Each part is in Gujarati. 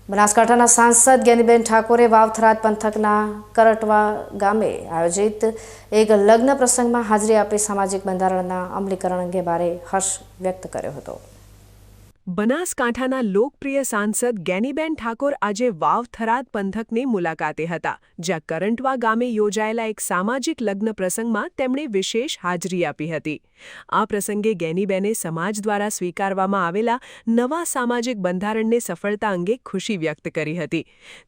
બનાસકાંઠાના સાંસદ જ્ઞાનીબેન ઠાકોરે વાવથરાદ પંથકના કરટવા ગામે આયોજિત એક લગ્ન પ્રસંગમાં હાજરી આપી સામાજિક બંધારણના અમલીકરણ અંગે ભારે હર્ષ વ્યક્ત કર્યો હતો। બનાસકાંઠાના લોકપ્રિય સાંસદ જ્ઞાનીબેન ઠાકોર આજે વાવથરાદ પંથકની મુલાકાતે હતા, જ્યાં કરંટવા ગામે યોજાયેલા એક સામાજિક લગ્ન પ્રસંગમાં તેમણે વિશેષ હાજરી આપી હતી। આ પ્રસંગે જ્ઞાનીબેને સમાજ દ્વારા સ્વીકારવામાં આવેલા નવા સામાજિક બંધારણને સફળતા અંગે ખુશી વ્યક્ત કરી હતી।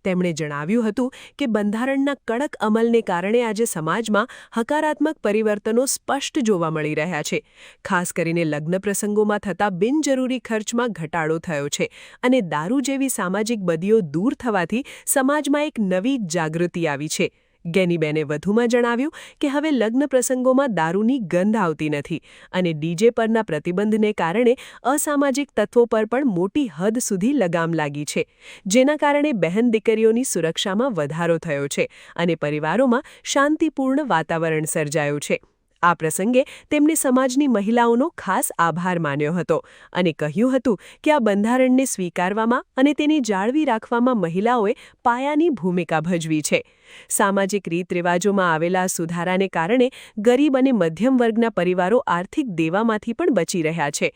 તેમણે જણાવ્યું હતું કે બંધારણના કડક અમલને કારણે આજે સમાજમાં હકારાત્મક પરિવર્તનો સ્પષ્ટ જોવા મળી રહ્યા છે। ખાસ કરીને લગ્ન પ્રસંગોમાં થતા બિનજરૂરી ખર્ચમાં ઘટાડો થયો છે અને દારૂ જેવી સામાજિક બદીઓ દૂર થવાથી સમાજમાં એક નવી જાગૃતિ આવી છે। જ્ઞાનીબેને વધુમાં જણાવ્યું કે હવે લગ્ન પ્રસંગોમાં દારૂની ગંધ આવતી નથી અને ડીજે પરના પ્રતિબંધને કારણે અસામાજિક તત્વો પર પણ મોટી હદ સુધી લગામ લાગી છે, જેના કારણે બહેન દીકરીઓની સુરક્ષામાં વધારો થયો છે અને પરિવારોમાં શાંતિપૂર્ણ વાતાવરણ સર્જાયું છે। આ પ્રસંગે તેમણે સમાજની મહિલાઓનો ખાસ આભાર માન્યો હતો અને કહ્યું હતું કે આ બંધારણને સ્વીકારવામાં અને તેને જાળવી રાખવામાં મહિલાઓએ પાયાની ભૂમિકા ભજવી છે। સામાજિક રીતરિવાજોમાં આવેલા સુધારાને કારણે ગરીબ અને મધ્યમ વર્ગના પરિવારો આર્થિક દેવામાંથી પણ બચી રહ્યા છે।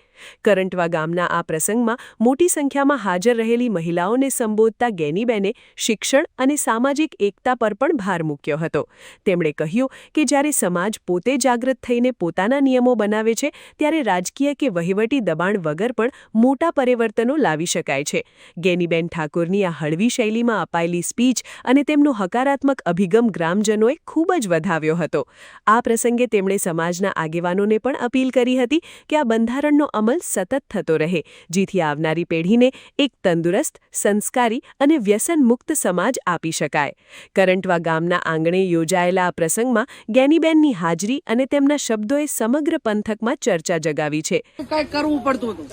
કરંટવા ગામના આ પ્રસંગમાં મોટી સંખ્યામાં હાજર રહેલી મહિલાઓને સંબોધતા જ્ઞાનીબેને શિક્ષણ અને સામાજિક એકતા પર પણ ભાર મૂક્યો હતો। તેમણે કહ્યું કે જ્યારે સમાજ પોતે જાગૃત થઈને પોતાના નિયમો બનાવે છે, ત્યારે રાજકીય કે વહીવટી દબાણ વગર પણ મોટા પરિવર્તનો લાવી શકાય છે। જ્ઞાનીબેન ઠાકોરની આ હળવી શૈલીમાં અપાયેલી સ્પીચ અને તેમનો હકારાત્મક અભિગમ ગ્રામજનોએ ખૂબ જ વધાવ્યો હતો। આ પ્રસંગે તેમણે સમાજના આગેવાનોને પણ અપીલ કરી હતી કે આ બંધારણનો અમલ સતત થતો રહે, જેથી આવનારી પેઢીને એક તંદુરસ્ત, સંસ્કારી અને વ્યસનમુક્ત સમાજ આપી શકાય। કરંટવા ગામના આંગણે યોજાયેલા આ પ્રસંગમાં જ્ઞાનીબેનની હાજરી અને તેમના શબ્દોએ સમગ્ર પંથકમાં ચર્ચા જગાવી છે। કંઈ કરવું પડતું હતું,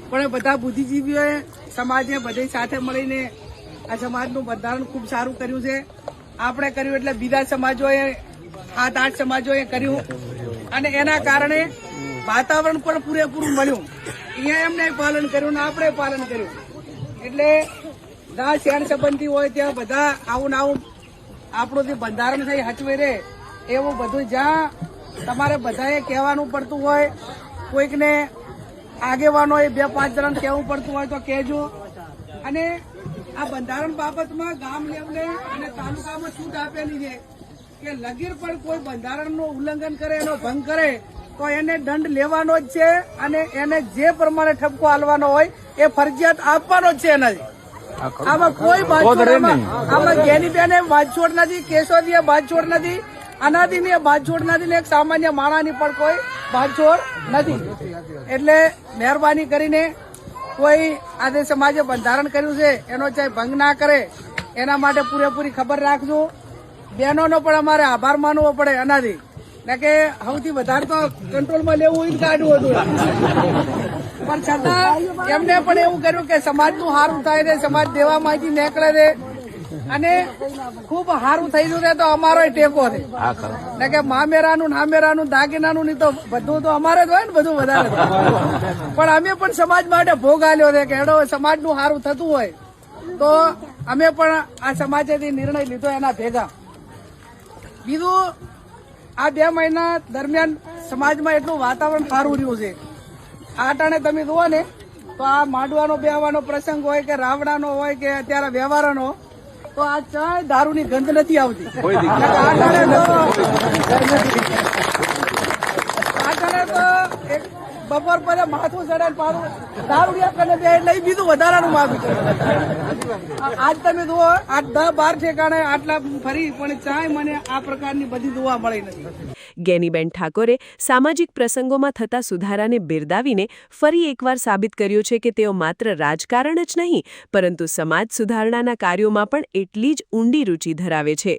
પણ બધા બુદ્ધિજીવીઓએ સમાજે બધે સાથે મળીને આ સમાજનું બંધારણ ખૂબ સારું કર્યું છે। આપણે કર્યું એટલે બીજા સમાજોએ 7-8 સમાજોએ કર્યું અને એના કારણે વાતાવરણ પણ પૂરેપૂરું મળ્યું। અહીંયા એમને પાલન કર્યું ને આપણે પાલન કર્યું, એટલે જ્યાં શહેર સંબંધી હોય ત્યાં બધા આવું આપણું જે બંધારણ છે હચવી રહે એવું બધું જ્યાં તમારે બધાએ કહેવાનું પડતું હોય, કોઈકને આગેવાનોએ 2-5 જણ કહેવું પડતું હોય તો કહેજો। અને આ બંધારણ બાબતમાં ગામ લેવલે અને તાલુકામાં છૂટ આપેલી છે કે લગીર પણ કોઈ બંધારણનું ઉલ્લંઘન કરે, એનો ભંગ કરે તો એને દંડ લેવાનો જ છે અને એને જે પ્રમાણે ઠપકો આલવાનો હોય એ ફરજિયાત આપવાનો જ છે એનાથી। આમાં કોઈ બાજછોડ, આમાં જ્ઞાનીબેને બાજછોડ નથી, કેશોદીએ બાજછોડ નથી, અનાદિની બાજછોડ નથી ને એક સામાન્ય માણસની પણ કોઈ બાજછોડ નથી। એટલે મહેરબાની કરીને કોઈ આજે સમાજે બંધારણ કર્યું છે એનો ચાહે ભંગ ના કરે, એના માટે પૂરેપૂરી ખબર રાખજો। બહેનોનો પણ અમારે આભાર માનવો પડે એનાથી, ને કે સૌથી વધારે તો કંટ્રોલમાં લેવું હોય કાઢવું હતું, પણ છતાં એમને પણ એવું કર્યું કે સમાજનું સારું થાય છે, સમાજ દેવામાંથી નીકળે છે અને ખૂબ સારું થઈ જશે તો અમારો ટેકો છે, ને કે મામેરાનું નામેરાનું દાગીનાનું નહીં તો બધું તો અમારે જ હોય ને, બધું વધારે પણ અમે પણ સમાજ માટે ભોગ આલ્યો છે કે હેડો સમાજનું સારું થતું હોય તો અમે પણ આ સમાજેથી નિર્ણય લીધો એના ભેગા। બીજું, આ 2 મહિના દરમિયાન સમાજમાં એટલું વાતાવરણ સારું રહ્યું છે। આ ટાણે તમે જુઓ ને તો આ માંડવાનો બેહવાનો પ્રસંગ હોય કે રાવણાનો હોય કે અત્યારે વ્યવહારનો, તો આ ચાય દારૂની ગંધ નથી આવતી। બપોર પર માથું ચડે પાડું દારૂડિયા કને બે એટલે બીજું વધારાનું માગું છે। આજ તમે જુઓ 8-10-12 ઠેકાણે આટલા ફરી પણ ચાય મને આ પ્રકારની બધી જોવા મળી નથી। જ્ઞાનીબેન ઠાકોરે સામાજિક પ્રસંગોમાં થતા સુધારાને બિરદાવીને ફરી એકવાર સાબિત કર્યું છે કે તેઓ માત્ર રાજકારણ જ નહીં પરંતુ સમાજ સુધારણાના કાર્યોમાં પણ એટલી જ ઊંડી રુચિ ધરાવે છે।